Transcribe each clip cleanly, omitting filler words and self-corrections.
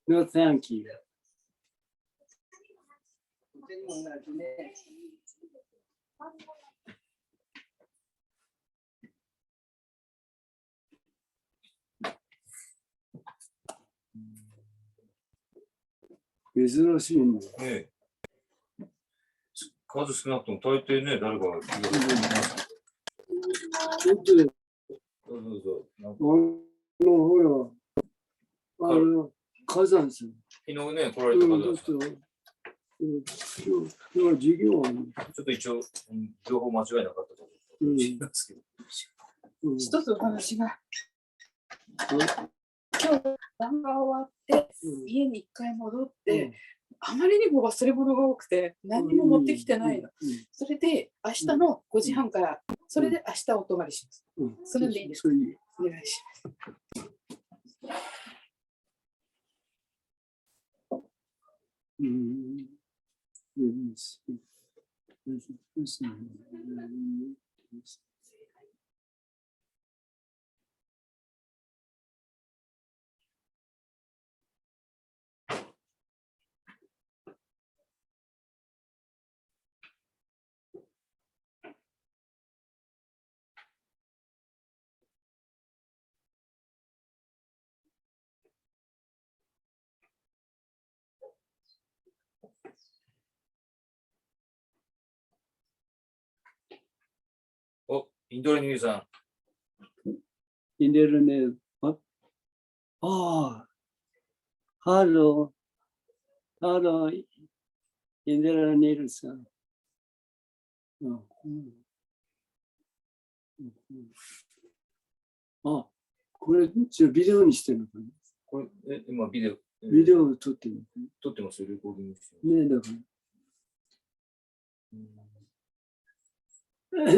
No, thank you. 珍しいね。ねえ。数少なくとも大抵ね、誰かが気がついてます。ちょっと、どうぞ。ほら、火山さん。昨日ね、来られた方です。今日授業はね。ちょっと一応、情報間違いなかったと思うんですけど。一つお話が。今日、晩が終わって、家に一回戻って、あまりにも忘れ物が多くて、何にも持ってきてないの。それで、明日の5時半から、それで明日お泊まりします。それでいいですか？お願いします。お、インドネシアさん。インドネシア。ああ。ハロー、インドネシアさん。あ、これ、じゃあビデオにしてるのかな？これ、今ビデオを撮ってるのかな？撮ってますよ、レコーディングしてねえ、だか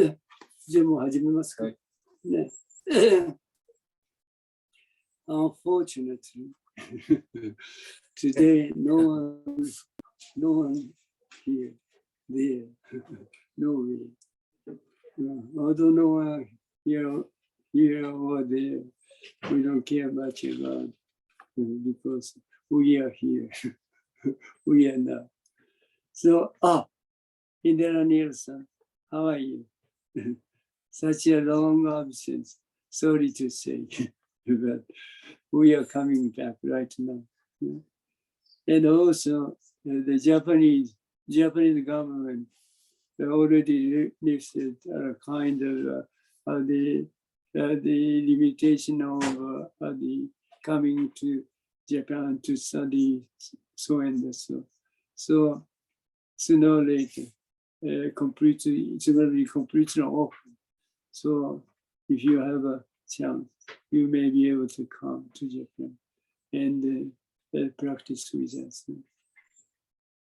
ら。じゃあもう始めますか。はい、ね。Unfortunately, today no one here, there, nowhere. Although no one here or there, we don't care much about because we are here. We are now. So, Indira Nielsen, how are you? Such a long absence. Sorry to say, but we are coming back right now. And also, the Japanese government already lifted a kind of the limitation of the coming to Japan to study so and so. So sooner or later, it's going to be completely open. So if you have a chance, you may be able to come to Japan and practice with us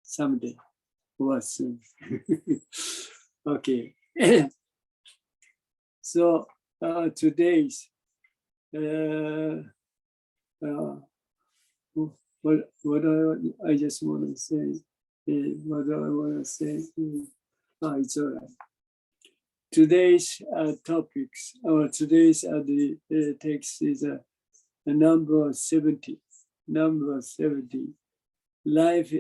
someday or soon. Okay. So today's what I just want to say. It's all right. Today's topics, or today's the text is number 70. Number 70. Life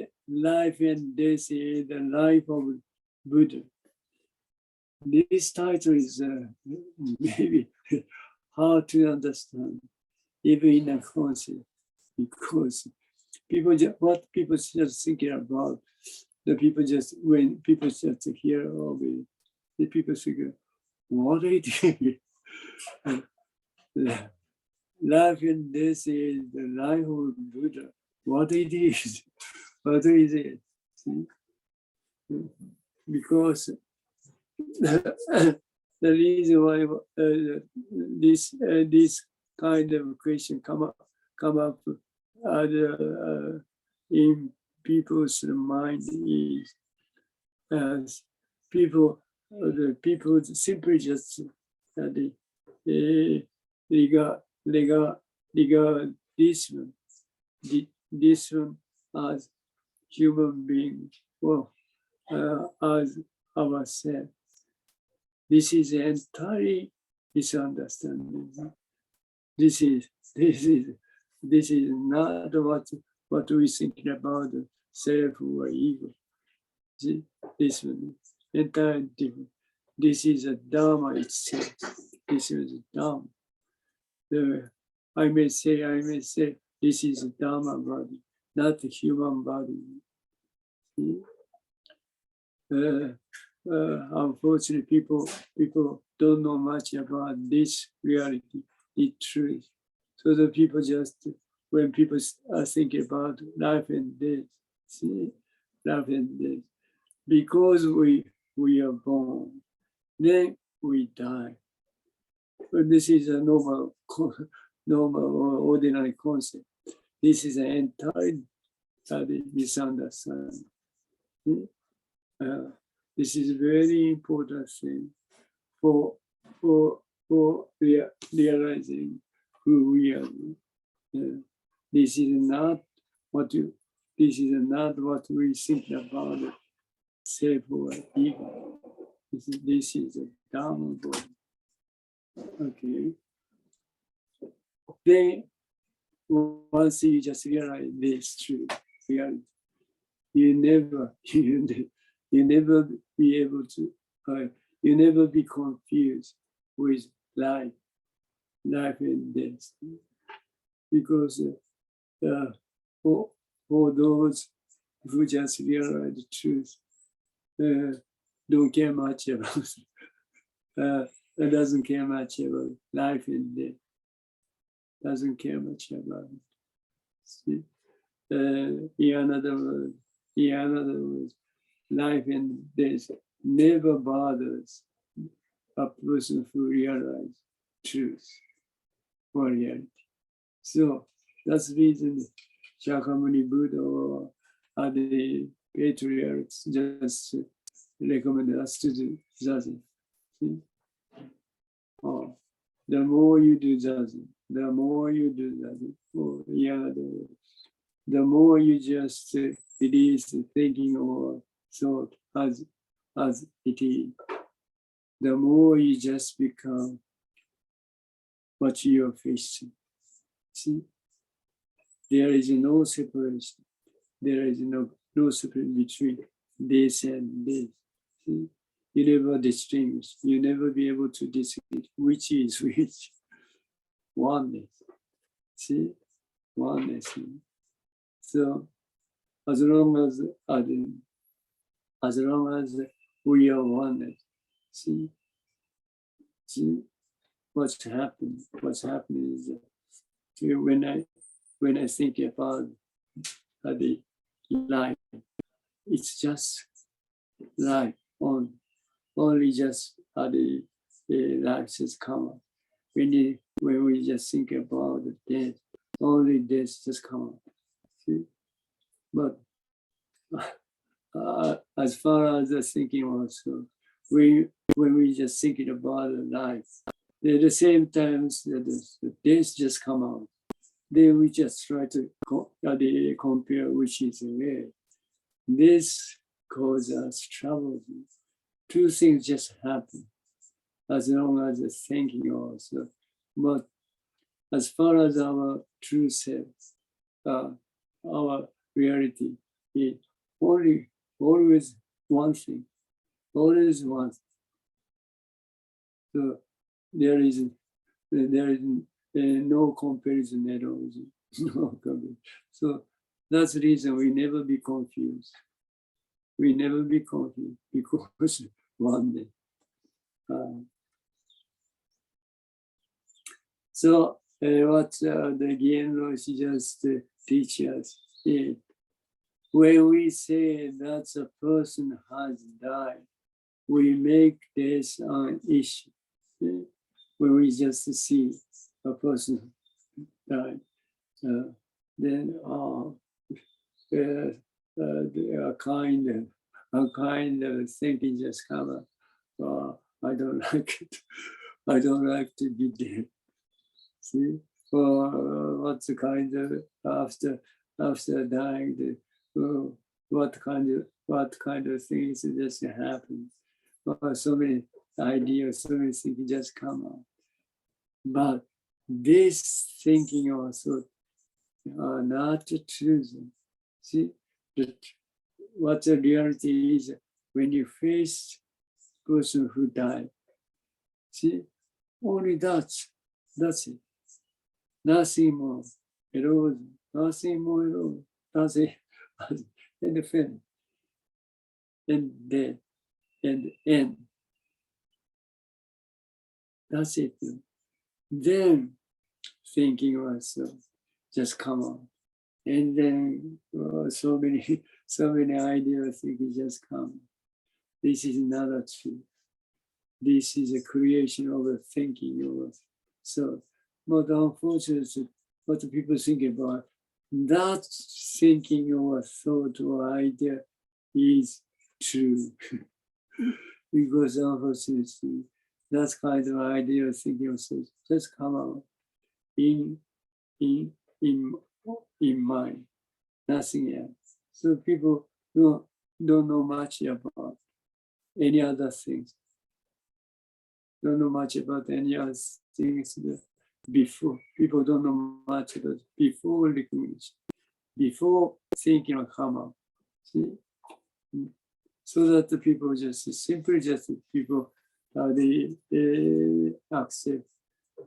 and death is the life of Buddha. This title is maybe hard to understand, even in a concept, because what people just thinking about, when people just hear of it, the people think, what it is. Life and death is the life of Buddha. What it is, what is it? See? Because the reason why this kind of question come up in people's mind is people simply just regard this one as human being, well, as ourselves. This is entirely misunderstanding. This is not what we thinking about the self or ego. See, this one entirely different. This is a Dharma itself. This is a Dharma. I may say, this is a Dharma body, not a human body. See? Unfortunately, people don't know much about this reality, the truth. So the people just, when people are thinking about life and death, see, life and death, because we are born, then we die. But this is a normal or ordinary concept. This is an entirely misunderstanding. This is a very important thing for realizing who we are. This is not what we think about self or ego. This is a Dharma body. Okay. Then once you just realize this truth, reality, you never be able to, you never be confused with life and death. Because for those who just realize the truth, don't care much about doesn't care much about life and death. Doesn't care much about it. See? In another words, life and death never bothers a person who realizes truth or reality. So that's the reason Shakyamuni Buddha or the patriarchs just recommend us to do zazen. See? Oh, the more you do zazen, the more you just release the thinking or thought as it is, the more you just become what you are facing. See, there is no separation. There is no separation between this and this. See, you never distinguish. You never be able to distinguish which is which. Oneness. See, oneness. So as long as we are oneness, see what's happening. What's happening is when I think about the life, it's just life only just the life just come up. When we just think about the death, only death just come up. See? But as far as the thinking also, when we just thinking about the life, at the same time the death just come out. Then we just try to compare which is where. This causes us trouble. Two things just happen as long as the thinking also. But as far as our true self, our reality is always one thing, always one thing. So there is no comparison at all. No comparison. So that's the reason we never be confused. We never be confused because one day. So what the Jinen Roshi just teach us is, when we say that a person has died, we make this an issue. When we just see a person died, then a kind of thinking just come up. I don't like it. I don't like to be dead. See, what's the kind of after dying? What kind of things just happen? So many ideas, so many things just come out. But this thinking also are not chosen. See, what the reality is when you face person who died. See, only that's it. Nothing more. Erosion, nothing more erosion. Nothing. And the fin. And dead. And end. That's it. Then thinking also just come on. And then so many ideas thinking just come. This is not a truth. This is a creation of a thinking of. So, but unfortunately, what people think about that thinking or thought or idea is true. Because unfortunately, that kind of idea thinking also just come out in mind, nothing else. So people don't know much about any other things. Don't know much about any other things before. People don't know much about before recognition, before thinking will come out. See? So that the people simply people they accept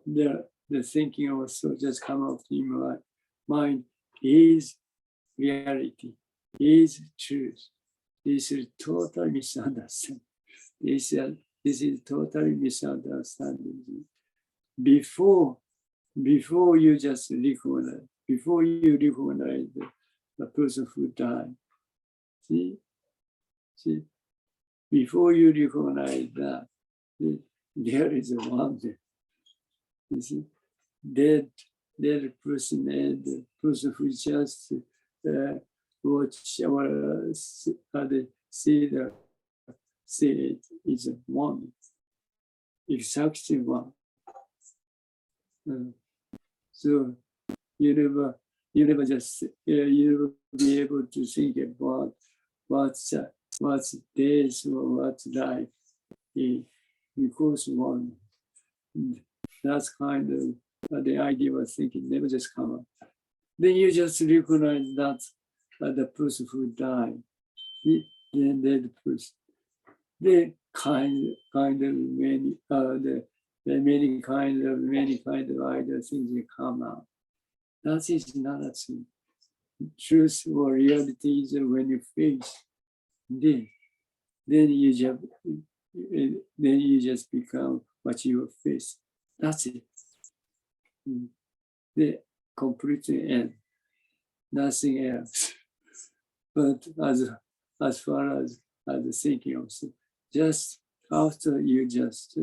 the thinking also just come out in my mind is reality, is truth. This is totally misunderstanding. This is totally misunderstanding. Before you just recognize, before you recognize the person who died. See, before you recognize that, there is a wonder. You see, dead person and the person who just watch or see it is one, exactly one. So you never just you never be able to think about what's death or what's life, because one. That's kind of the idea of thinking never just come up. Then you just recognize that the person who died, the dead person. The kind of many the many kind of idea things that come out. That is not a truth. Truth or reality is when you face then you just become what you face. That's it. The completely end. Nothing else. But as far as the thinking also, just after you just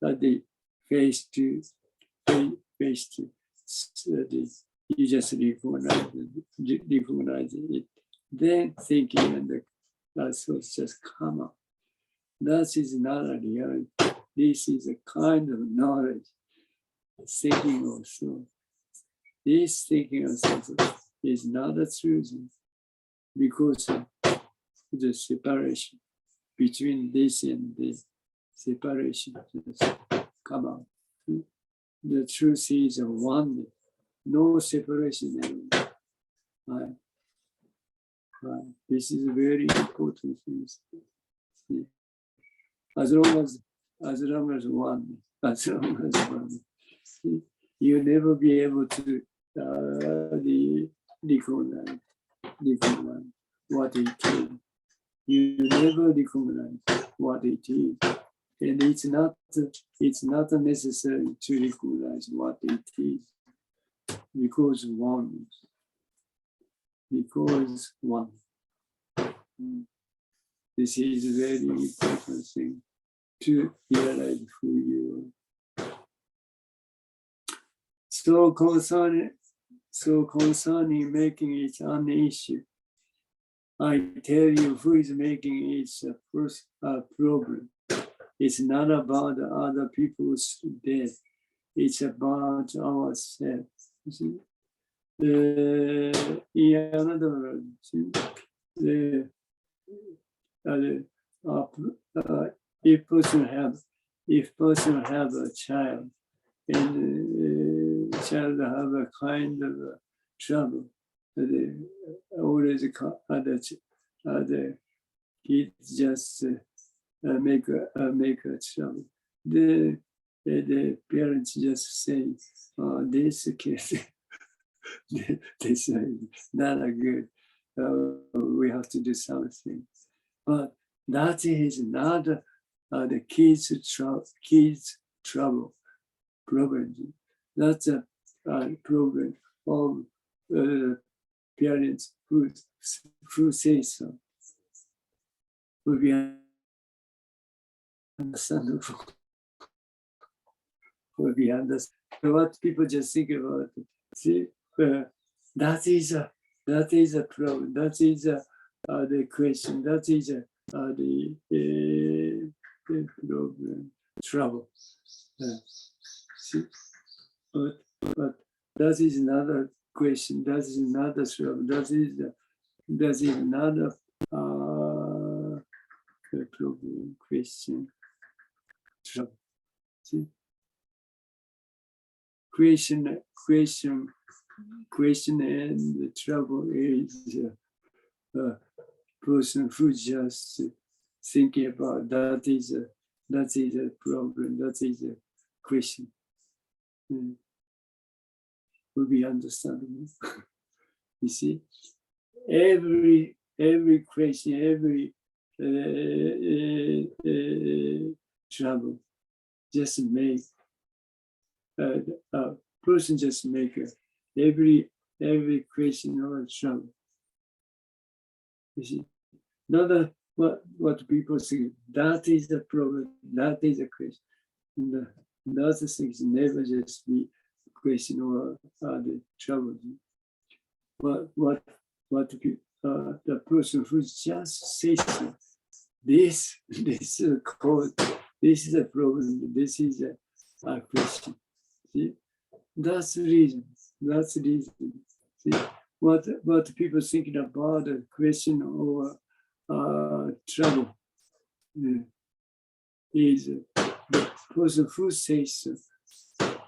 the face to you just recognize it. Then thinking and the thoughts just come up. That is not a reality. This is a kind of knowledge. Thinking also. This thinking also is not a truth because of the separation between this and this. Separation just come out. The truth is a oneness, no separation anymore. Right. This is a very important thing. See? As long as one, see? You'll never be able to recognize what it is. You never recognize what it is, and it's not necessary to recognize what it is, because one. This is a very important thing to realize who you are. So concerning making it an issue, I tell you who is making it a problem. It's not about other people's death. It's about ourselves. In another word, if person have a child, and child have a kind of trouble. Always other kids just make a trouble. The parents just say, "Oh, this kid, this is not a good. We have to do something." But that is not the kids' trouble problem. That's a problem of parents who say so. Will be understandable. Will be understandable. What people just think about it. See, that is a problem. That is the question. That is the problem, trouble. See, but that is another question. That is another trouble. That is another problem, question, trouble. See, question, and the trouble is a person who just thinking about that is a problem. That is a question. Will be understandable. You see, every question, every trouble, just make a person just make every question or trouble. You see, not what people say. That is the problem. That is a question. And the other things never just be question or the trouble. But the person who just says this is a cause, this is a problem, this is a question. See, that's the reason. That's the reason. See, what people thinking about a question or trouble is the person who says so.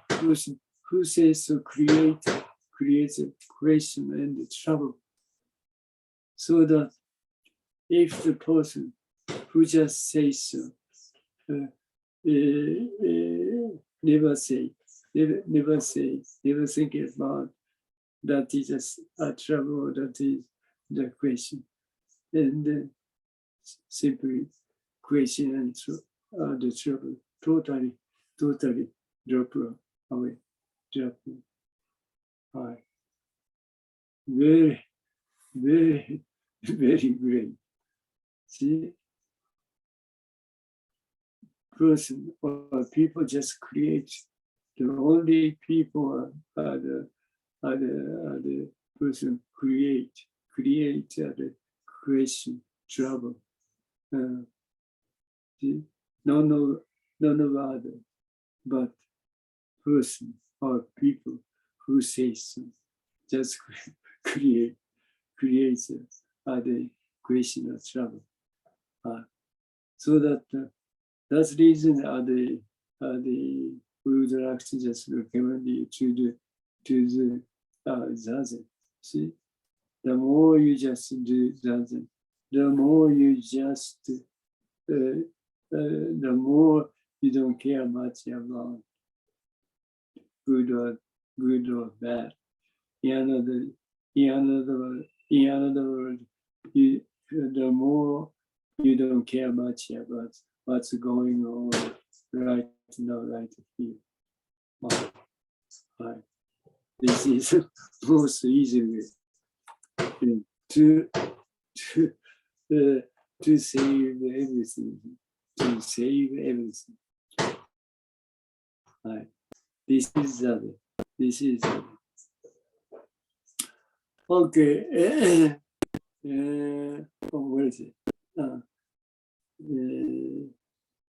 Person who says so creates a question and the trouble. So that if the person who just says so never think about that is a trouble, that is the question, and then simply question and the trouble totally drop away. Very, very, very great. See, person or people just create. The only people are the person create the question, trouble. See, none of other, but person or people who say so, just creates the question of trouble. So that that's the reason we would like to just recommend you to the zazen. See, the more you just do zazen, the more you just the more you don't care much about good or bad. In another word, the more you don't care much about what's going on right now, right here. Right. This is the most easy way to save everything. To save everything. Right. This is other. This is other. Okay. What is it?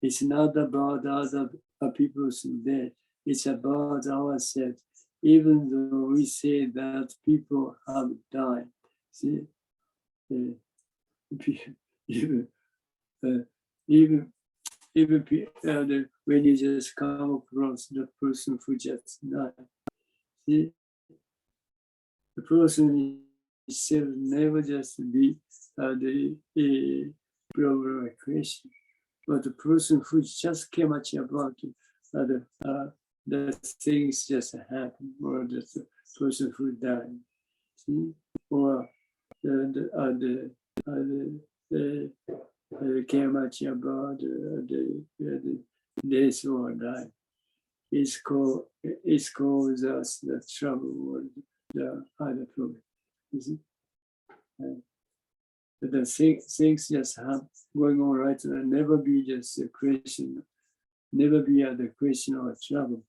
It's not about other people's death. It's about ourselves. Even though we say that people have died, see, even when you just come across the person who just died, see, the person itself never just be the problem or question, but the person who just care much about the things just happen, or the person who died, see, or the care much about the death or life. It's cause us the trouble or the other problem. The things just happen going on right now. Never be just a question, never be the question or trouble.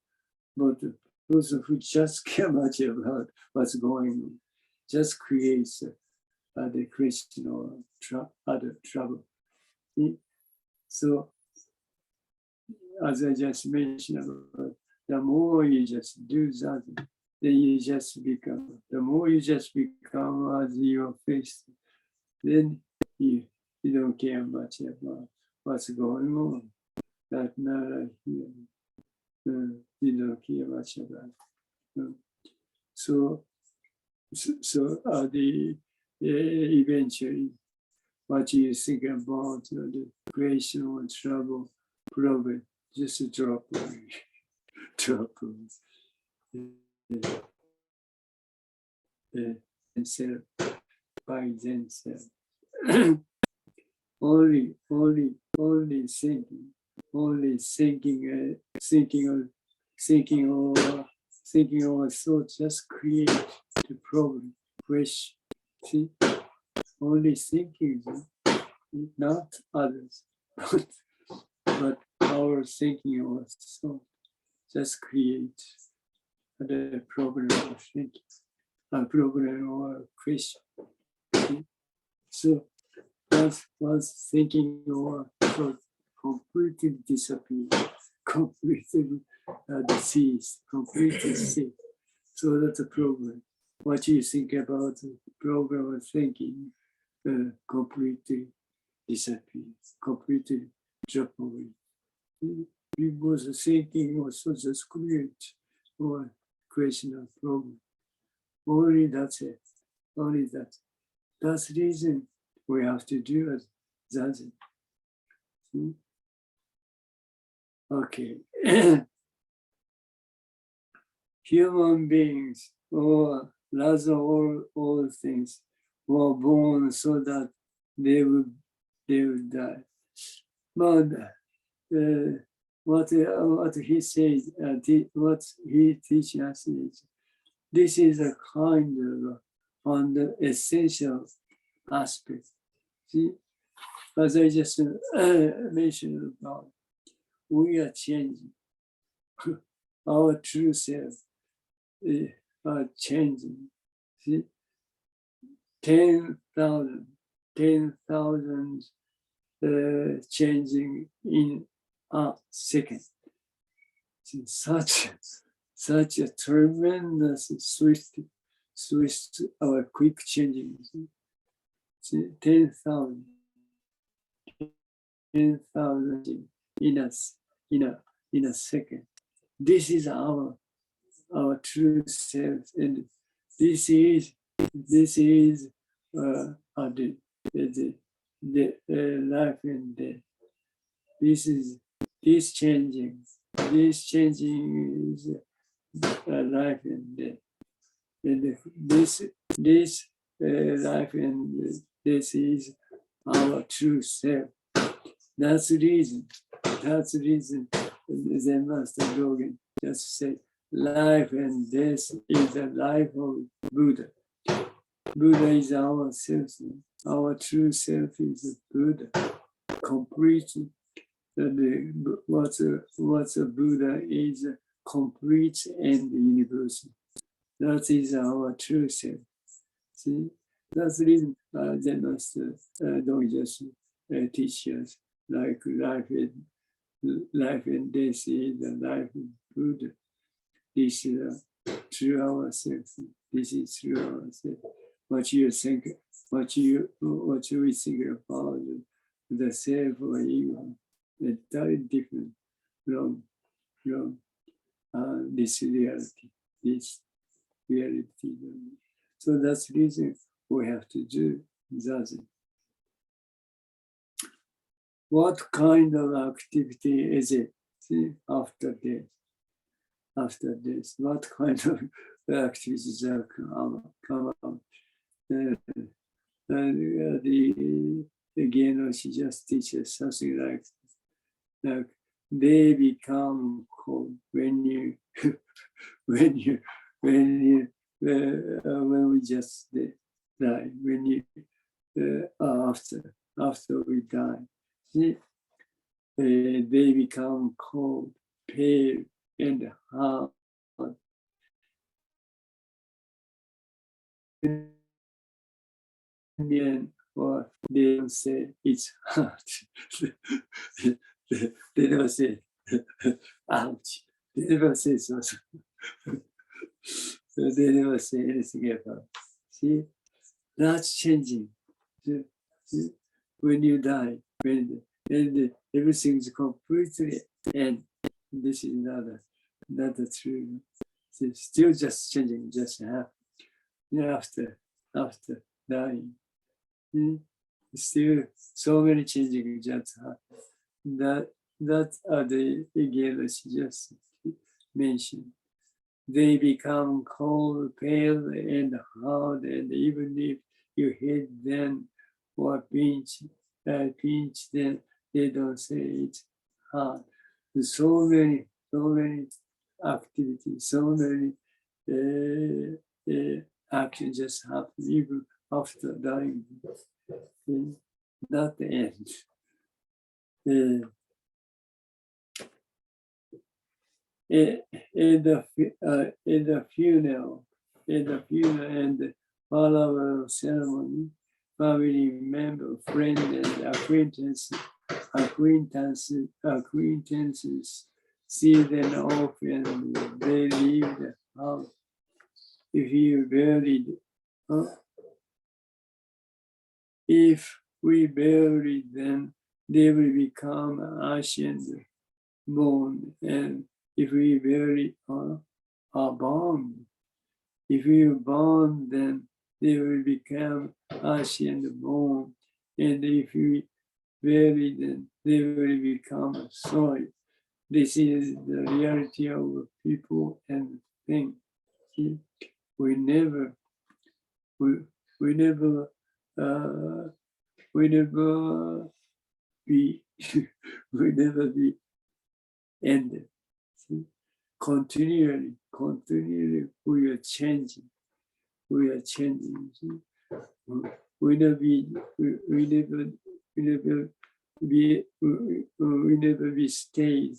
But the person who just care much about what's going on just creates the question or other trouble. So, as I just mentioned about, the more you just do that, then you just become, the more you just become as your face, then you don't care much about what's going on. That not here. You don't care much about it. So eventually, what you think about the creation or trouble, problem, just drop away. Drop away. Themselves, by themselves. only thinking or thoughts just create the problem, question. See, only thinking, not others, but our thinking or thought just create the problem of thinking, a problem or question. See? So once thinking or thought completely disappear, completely cease, completely cease. So that's a problem. What you think about the problem of thinking completely disappears, completely drop away. Because thinking also just create or creation of problem. Only that's it. Only that. That's the reason we have to do it. That's it. Okay. Human beings, or rather all things, were born so that they would die. But what he says, what he teaches us is, this is a kind of on the essential aspect. See, as I just mentioned about, we are changing. Our true self are changing. See, 10,000 changing in a second. See, such a tremendous swift or quick changing. See, 10,000 in a second. This is our true self, and this is the life and death. This changing is life and death, and this life and this is our true self. That's the reason. Zen Master Dogen just say, life and death is the life of Buddha. Buddha is our self. Our true self is Buddha. Completely. What's a Buddha is complete and universal. That is our true self. See, that's the reason Zen Master don't just teach us like life and death is the life of Buddha. This is through ourselves. This is through ourselves. What you think, what we think about the self or ego, is very different from this reality. So that's the reason we have to do zazen. What kind of activity is it? See, after this, what kind of activities are come out? Again, she just teaches something like they become cold when you when we just die, when you after we die. See, they become cold, pale, and hard. Or they don't say it's hard. They never say ouch. They never say so. They never say anything about. See, that's changing. See? When you die, and everything is completely end. This is not true. It's still just changing, just after dying. Still so many changing just happen. That the again she just mentioned. They become cold, pale, and hard, and even if you hit them or pinch them, they don't say it's hard. There's so many activities, so many actions just happen even after dying. Not the end. In the funeral and the follow ceremony, family member, friend, and acquaintances see them often. They leave the house. If you buried, if we bury them, they will become ash and bone. And if we bury our bone, if we burn them, they will become ash and bone. And if we bury them, they will become soil. This is the reality of people and things. We never be we never be ended. See? Continually we are changing. See? We never be stayed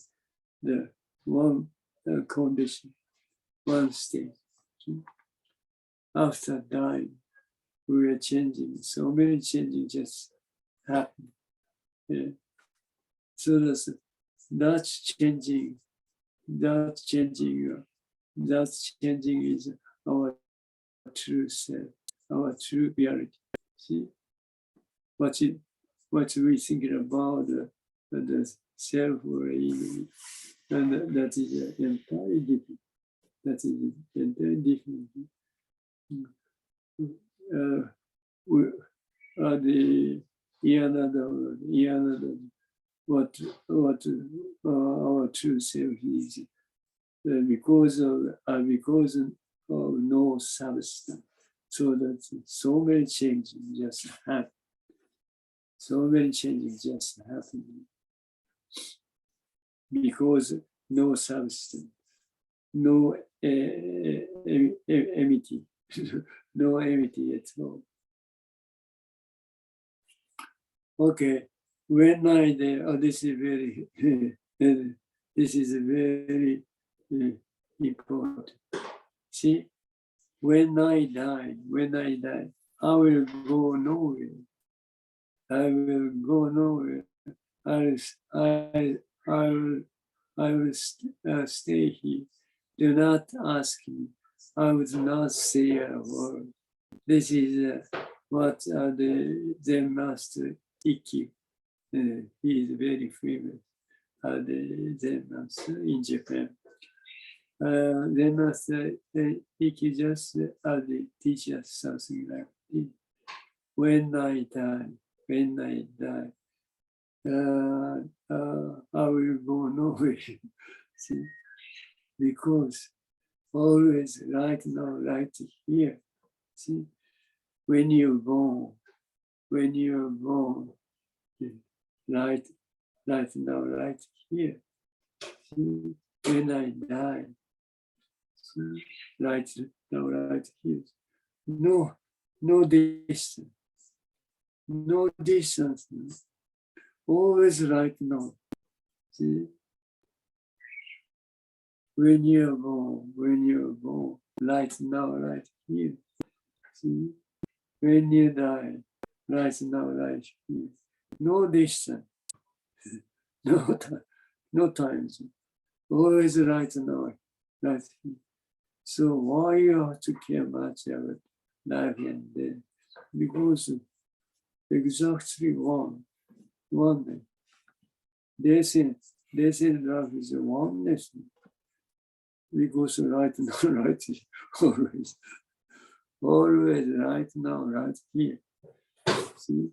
the one condition, one state. See? After dying, we are changing. So many changes just happen. Yeah. So that's changing is our true self, our true reality. See, what we thinking about the self or ego, and that is entirely different. That is entirely different. What our true self is, because of no substance. So that so many changes just happen. So many changes just happen because no substance, no empty, no empty at all. Okay, when I this is very this is very important. See, when I die, I will go nowhere. I will go nowhere. I will stay here. Do not ask me. I will not say a word. This is what the Zen master Ikkyu. He is very famous. The Zen master in Japan. Then after, he can just teach us something like this. When I die, I will go nowhere. See, because always right now, right here. See, when you're born, right now, right here. See, when I die, see, right now, right here. No distance. No distance. Always right now. See? When you're born, right now, right here. See? When you die, right now, right here. No distance. No time. Always right now, right here. So why you have to care much about life and death? Because exactly one day. Death and life is a oneness. Because right now, right here, always right now, right here. See,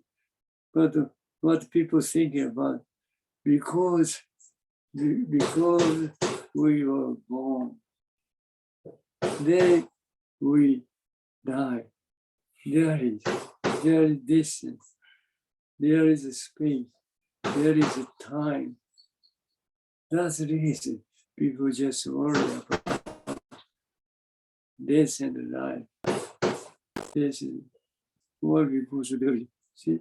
but what people think about, because we were born, then we die. There is distance, there is a space, there is a time. That's the reason people just worry about death and life. This is what because really. See,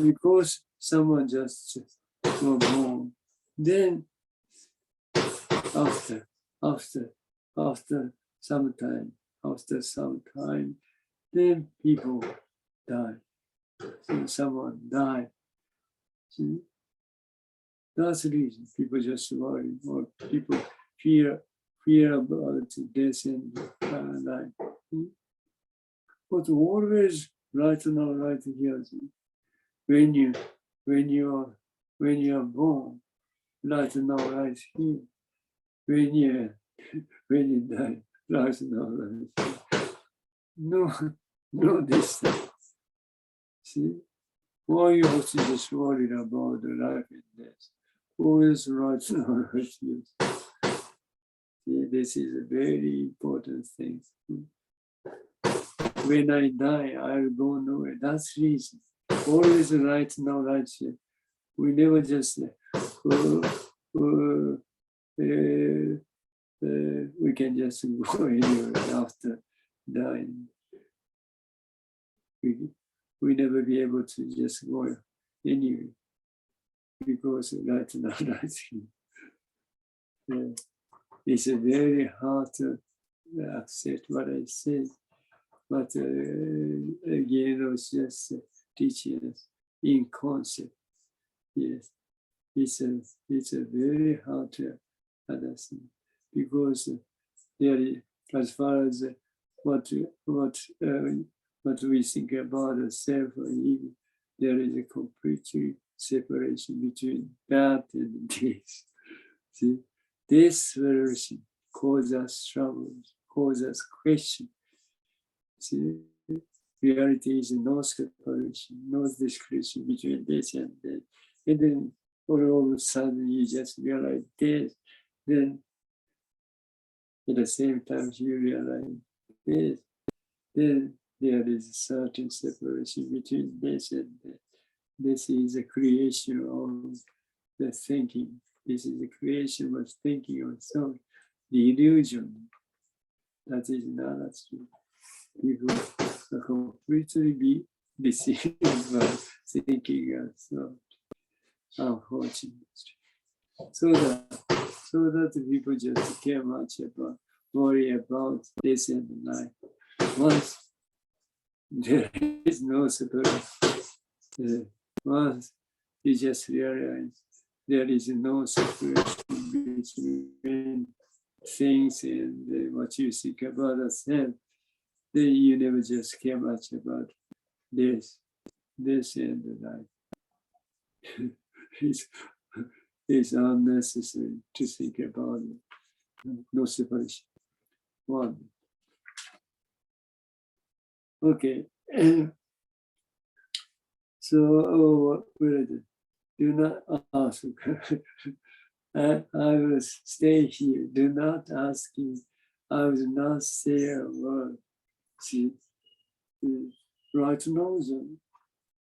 because someone just was born, then after some time, then people die. So someone died. See, that's the reason people just worry, or people fear about death and life. But always right now, right here. When you are born, right now, right here. When you die, right now, right here. No distance. See, why you have to just worry about the life and death? Always right now, right here. See, this is a very important thing. When I die, I'll go nowhere. That's the reason. Always right now, right here. We never just we can just go anywhere after dying. We never be able to just go anywhere because right now, right here. It's a very hard to accept what I said, but again, it was just teaching us in concept. Yes, it's a very hard to understand because there is, as far as what we think about the self and ego, there is a complete separation between that and this. See, this separation causes us troubles, causes us questions. See, reality is no separation, no distinction between this and that. And then all of a sudden you just realize this, then at the same time you realize this, then there is a certain separation between this and that. This is a creation of the thinking. This is the creation of thinking of thought, the illusion that is not true. People are completely be deceived by thinking of thought, unfortunately. So that people just care much about, worry about this and life. Once there is no separation, once you just realize there is no separation between things and what you think about yourself, then you never just care much about this and the life. It's unnecessary to think about it. No separation. One. Okay. So, where is it? Do not ask. I will stay here. Do not ask him. I will not say a word. See, right now,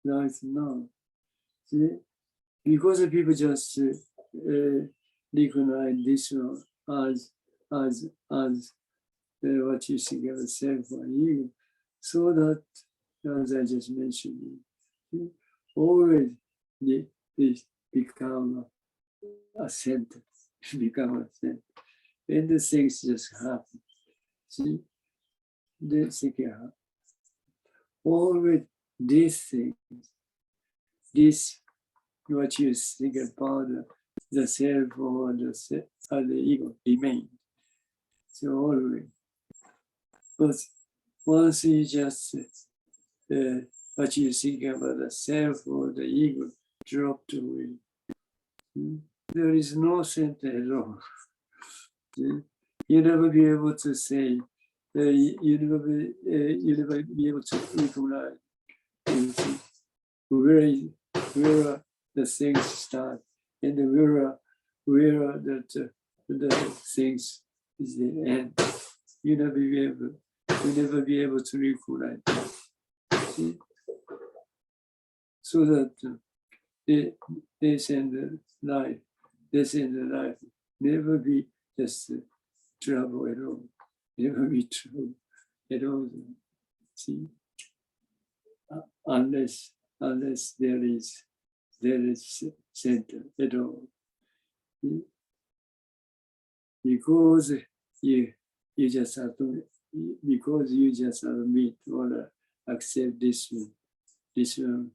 right now. See, because people just recognize this one as what you think of self or ego, so that, as I just mentioned, always they become a center, become a center, and the things just happen. See, the thing happen. Always these things, this what you think about the self or the ego remain. So always, but once you just what you think about the self or the ego dropped away, there is no center at all. You never be able to say, you never be able to recognize where the things start and where the things is the end. You never be able to recognize that. See? So that this and the life never be just trouble at all. Never be trouble at all. See, unless there is center at all. See? Because you just have to, because you just admit or accept this one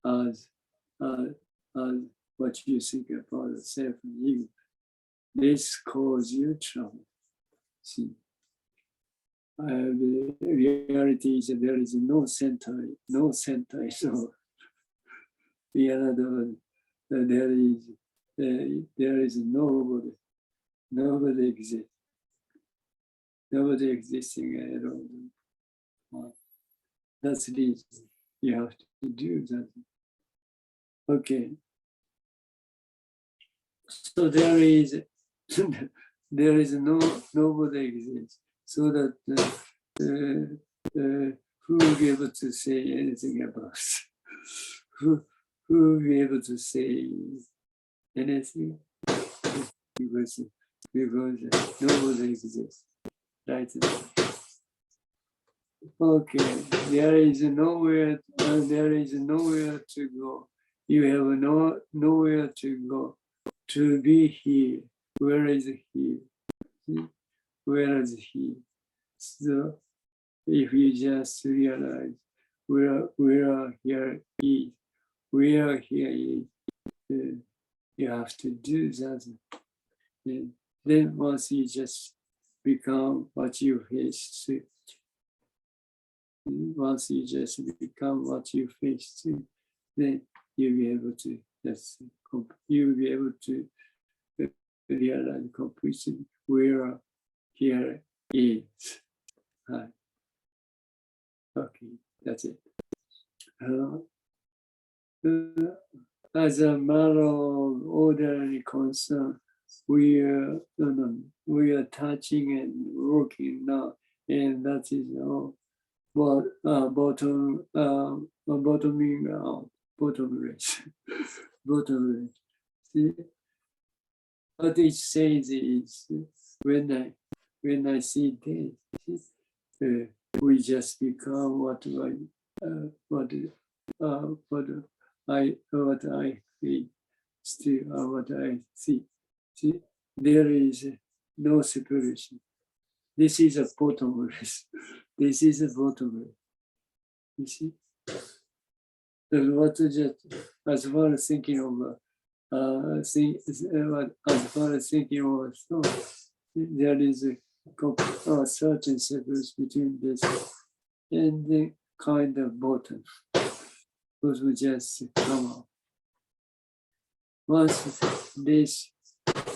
as what you think about self and ego. This causes you trouble. See, the reality is that there is no center at all. In other words, there is nobody exists. Nobody existing at all. That's the reason you have to do that. Okay. So there is nobody exists. So that who will be able to say anything about who will be able to say anything because nobody exists. Right. Okay. There is nowhere to go. You have nowhere to go. To be here. Where is he? Where is he? So if you just realize where here is, where here is, you have to do that. And then once you just become what you face to, once you just become what you face to, then you'll be able to you'll be able to realize completely where here is. Okay, that's it. As a matter of ordinary concern, we are touching and working now, and that is all. But bottoming out, bottomless. See, what it says is when I see this, we just become what I feel, still what I see. See, there is no separation. This is a bottomless. This is a bottomless. You see, what just as far as thinking of as far as thinking of thought, there is a certain separation between this and the kind of bottom. Those will just come out. Once this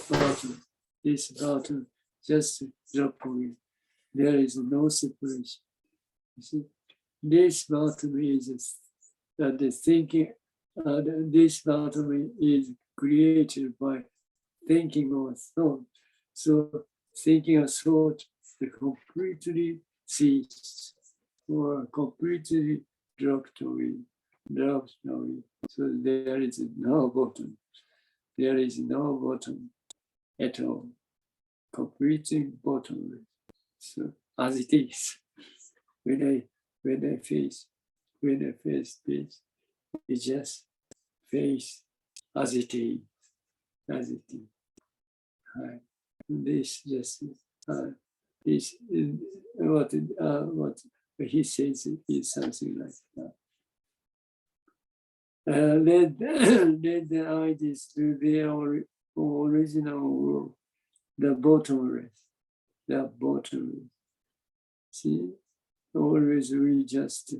bottom just drop away. There is no separation. You see, this bottom is the thinking. This bottom is created by thinking or thought. So thinking or thought completely ceased or completely dropped away. So there is no bottom. There is no bottom at all. Completely bottomless. So as it is, when I face this, it just face as it is, as it is. This just this what he says is something like that. Let the ideas do their original work, the bottomless. See, always we are just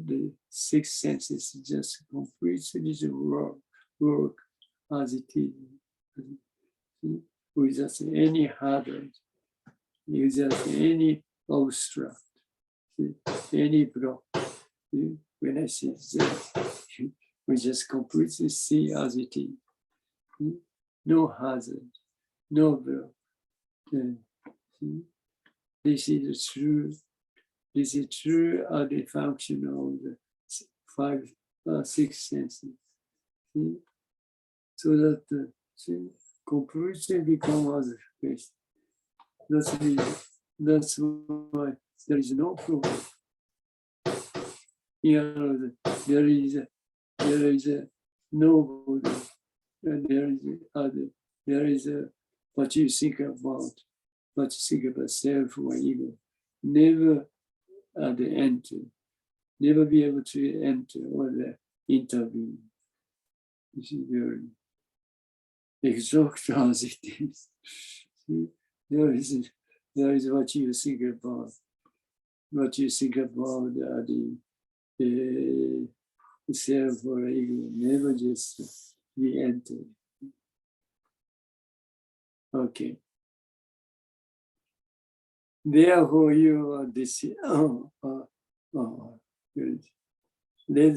the six senses just completely work as it is, without any hurdle, without any obstruct, any block. When I see this, we just completely see as it is. No hazard, no block. This is true. This is true the function of the six senses. So that completely become as space. That's why there is no problem. There is nobody. There is what you think about self or ego. Never at the enter, never be able to enter or intervene. This is very exact as it is. See, there is what you think about. What you think about the self or ego, never just be entered. Okay. Therefore, you are deceived. Good. Let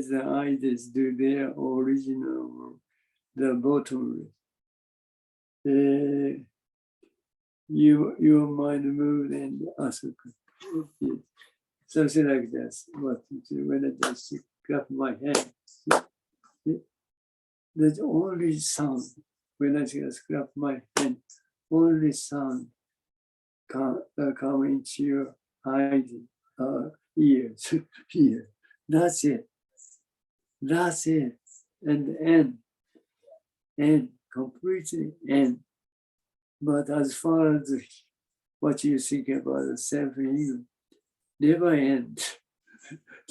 the ideas do their original work, the bottomless. Your mind moved and asuka. Something like this. When I just clap my hand, there's only sound. When I just clap my hand, only sound come into your eyes, ears, here. That's it. And end, completely end. But as far as what you think about the self and ego, never end.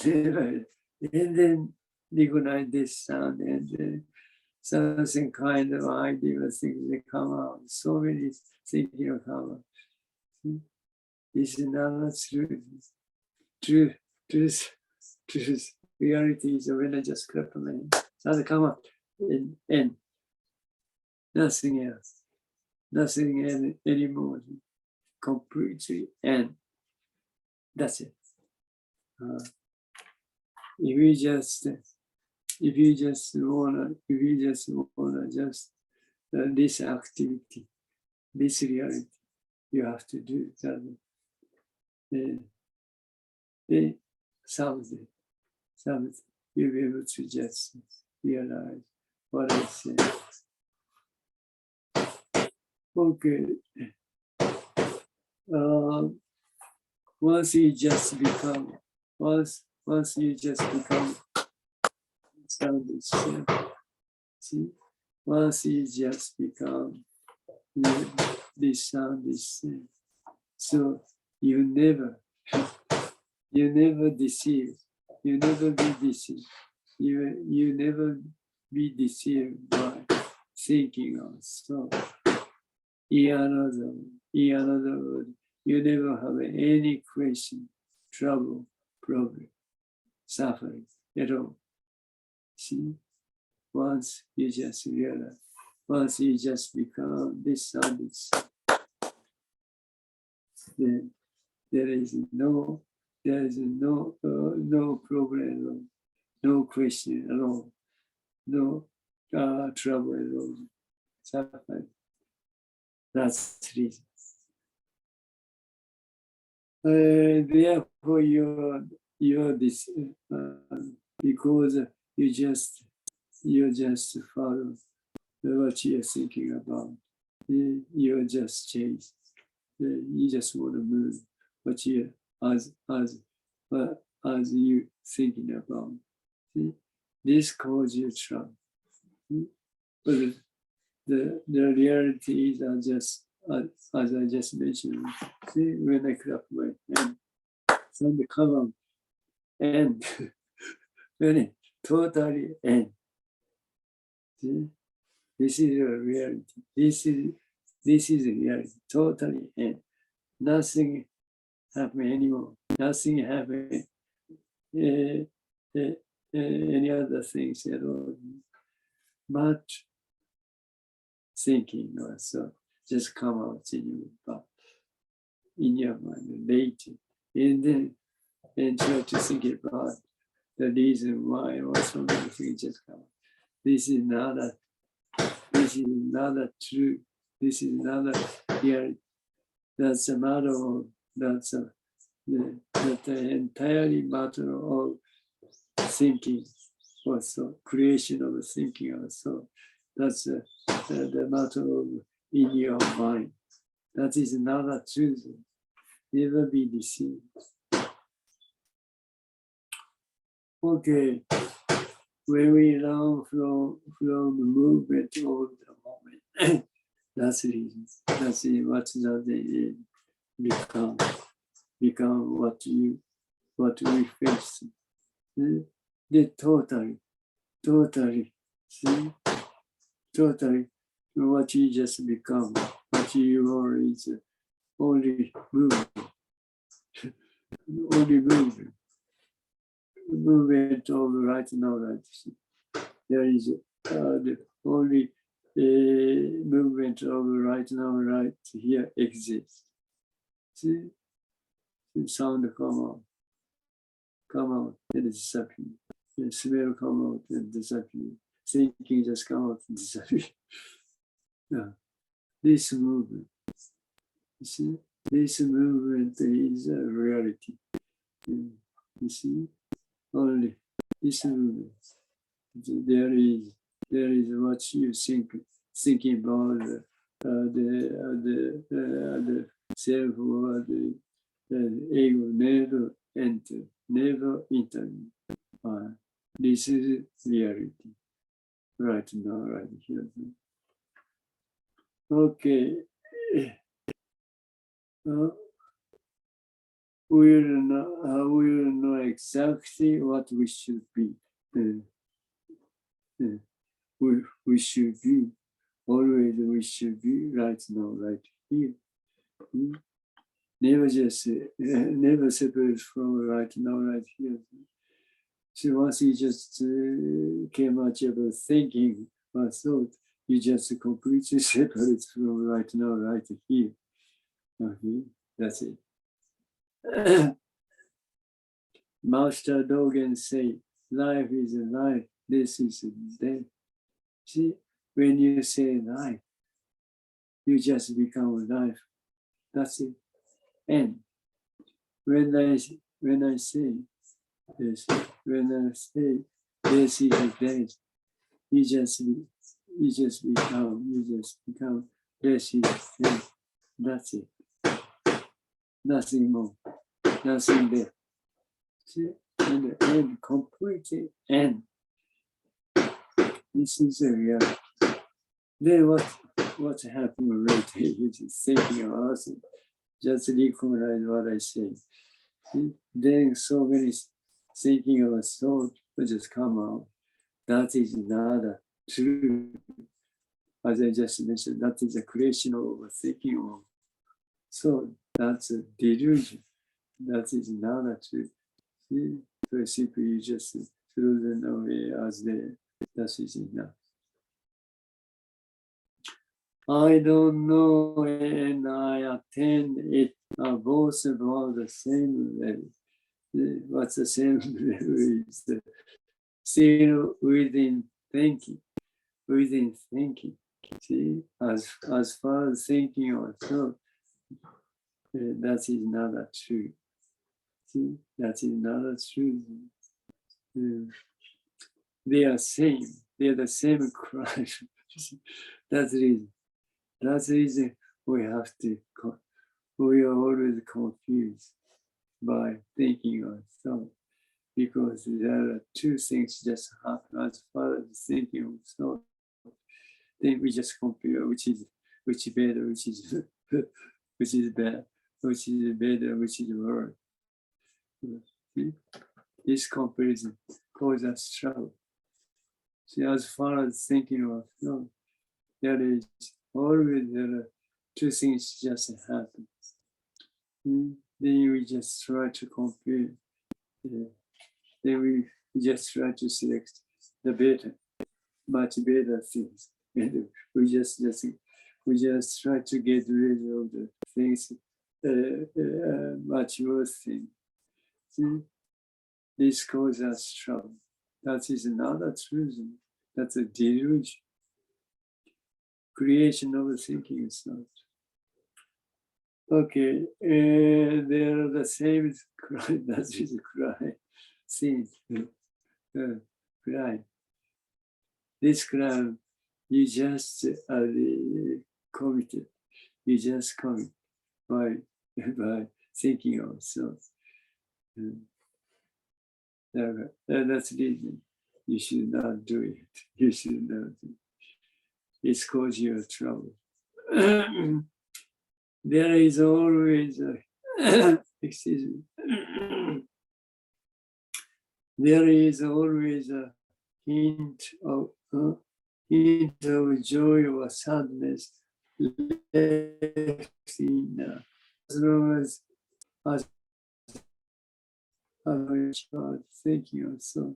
Never end. And then recognize this sound and then something kind of idea things that come out. So many things will come out. This is not truth. Reality is when I just clap my hand. So they come out and end. Nothing else. Nothing anymore. Completely end. That's it. If you just wanna just this activity, this reality, you have to do that. Someday, you'll be able to just realize what I said. Okay. Once you just become sound itself, see, once you just become this sound itself, so you never deceive, you never be deceived, you never be deceived by thinking of so. In another word, you never have any question, trouble, problem, suffering at all. See, once you just realize, once you just become this and this, then there is no problem, no question at all, no trouble at all. Suffering. That's the reason. Therefore, you're this because you just follow what you're thinking about. You just change. You just want to move what you as you thinking about. See? This causes you trouble. But the realities are just as I just mentioned. See, when I clap my hand, then the come on, and when it totally end. See, this is a reality. This is a reality. Totally end. Nothing happen anymore. Nothing happen. Any other things at all. But thinking or so just come out in your mind later, and then try to think about the reason why or so many things just come out. This is not true. This is not a reality. That's a matter of that's the entirely matter of thinking also, creation of thinking also. That's the matter of in your mind. That is not a truth. Never be deceived. Okay. When we learn from the movement of the moment, that's the reason. That's what does it become what we face. The totally, see, totally, what you just become, what you are is only movement, only movement of right now, right. There is the only movement of right now, right here exists. See, the sound come out, and disappear. The smell come out and disappear. Thinking just come out and disappear. Yeah. This movement, you see, this movement is a reality. You see, only this movement. There is what you thinking about the self or the ego never enter. This is reality. Right now, right here. Okay. We'll know exactly what we should be. We should be. Always we should be right now, right here. Never just, never separate from right now, right here. So once you just came out about thinking or thought, you just completely separate from right now, right here. Okay, that's it. Master Dogen say, life is life, this is death. See, when you say life, you just become life. That's it. And when I say this, when I say this is death, you just become this is death. That's it. Nothing more. Nothing there. See, and the end completely end. This is the reality. Then what happened later? Which is thinking of us. Just recognize what I say. Then so many thinking of a thought will just come out. That is not true. As I just mentioned, that is a creation of thinking of. So that's a delusion. That is not true. So simply you just throw them away as they, that is enough. I don't know, and I attend it are both about the same level. What's the same level is still within thinking. See, as far as thinking or thought, that is not true. See, that is not true. They are same. They are the same crime. That's the reason. That's the reason we have to. We are always confused by thinking or thought, because there are two things just happen as far as thinking or thought. Then we just compare which is better, which is which is bad, which is better, which is worse. See? This comparison causes us trouble. See, as far as thinking or thought, there is always two things just happen. Then we just try to compare. Then we just try to select the better, much better things. And we just try to get rid of the things, much worse things. See, this causes us trouble. That is another truth. That's a delusion. Creation of thinking is not. Okay, there are the same crime. That is a crime. Sin, crime. This crime, you just committed. You just commit by thinking of self. That's the reason you should not do it. You should not do it. It's cause you trouble. There is always excuse me. There is always a hint of joy or sadness left in as long as thinking of so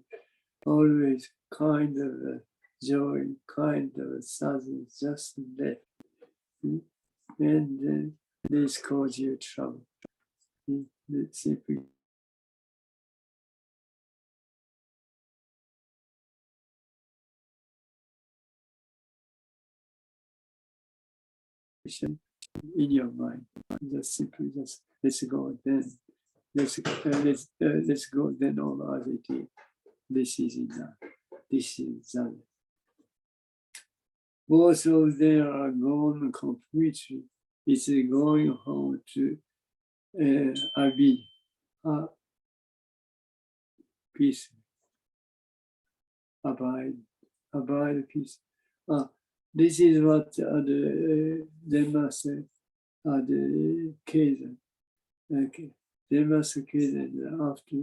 always kind of joy, kind of sadness just left. And then this causes you trouble. Simply in your mind. Just simply let's go then. Let's go then all as it is. This is enough. This is that. Both of them are gone completely. It's going home to Abi, peace, abide peace. This is what the Master the Kaizen. Okay. The Master Kaizen after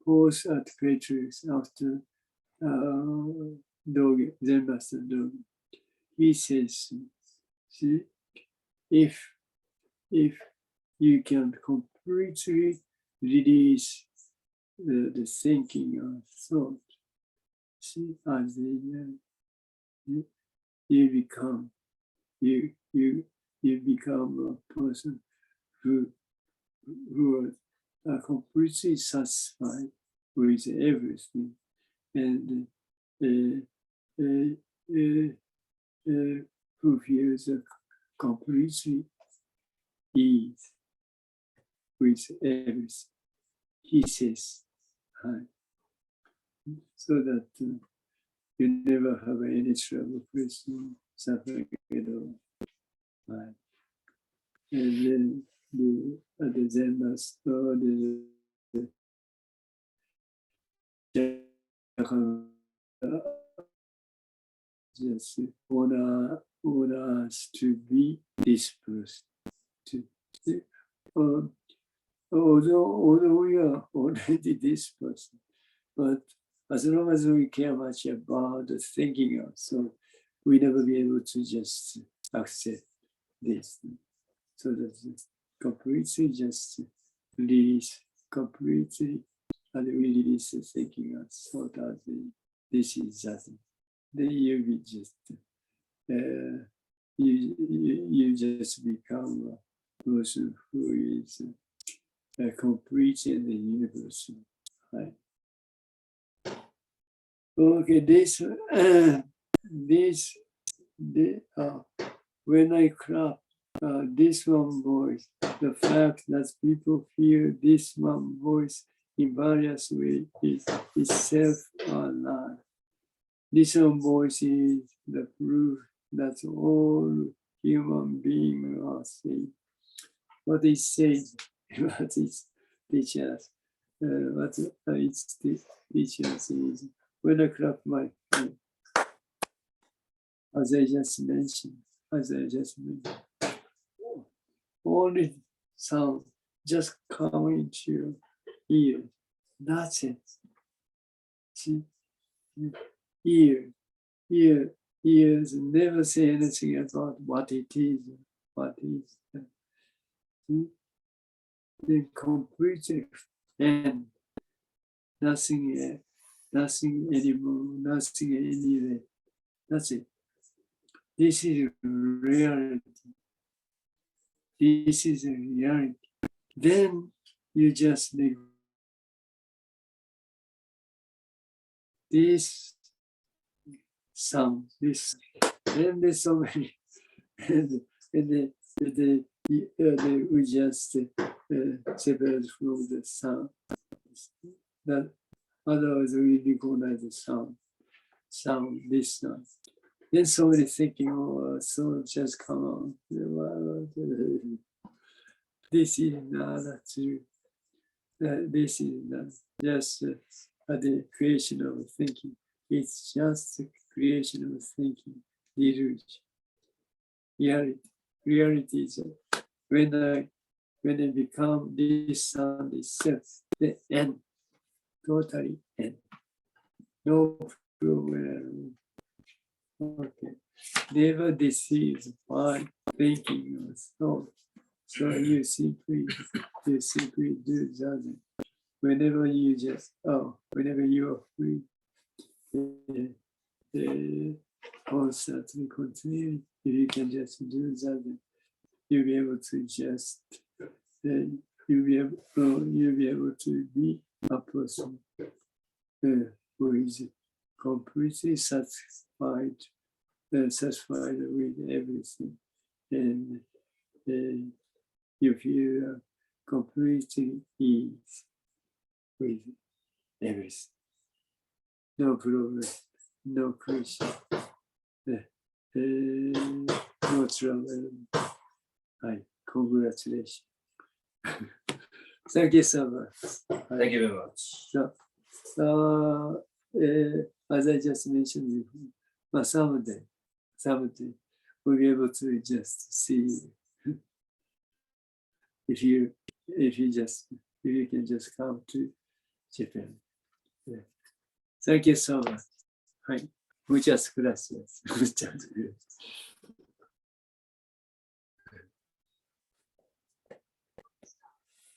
post at Patriots after Dogen, Zen Master Dogen. He says, see, if you can completely release the thinking of thought, see, as you become a person who are completely satisfied with everything and who feels completely ease with everything. He says, so that you never have any trouble with suffering at all. And then the Zen Master, just want us to be this person. Although we are already this person, but as long as we care much about the thinking of, so we never be able to just accept this. So that completely just release, completely and we release the thinking and thought as this is just, then you be just, you just become a person who is complete in the universe. Right? Okay, when I clap, this one voice, the fact that people feel this one voice in various ways is itself alive. This one voice is the proof that all human beings are saved. What it says, what it teaches, what it teaches is, when I clap my hand, as I just mentioned, only sound just come into your ear. That's it. See, ears never say anything about what it is, what is. See? They completely and nothing anymore, nothing anyway. That's it. This is reality. This is a reality. Then you just make this sound, this, and there's so many, and we just separate from the sound. That otherwise we recognize the sound, this sound. Then somebody thinking, oh, so just come on. This is not true. This is not just the creation of thinking. It's just the creation of thinking, delusion. Reality is when I become this sound itself, the end, totally end. No problem. Okay. Never deceived by thinking or thought. So you simply do that. Whenever you are free, constantly continue. If you can just do that, you'll be able to just you'll be able to be a person who is completely satisfied with everything, and you feel completely ease with everything. No problem, no question, no trouble. Hi, congratulations. Thank you so much. Thank you very much. So, as I just mentioned before, someday we'll be able to just see if you can just come to Japan. Yeah. Thank you so much. Muchas gracias. Muchas gracias.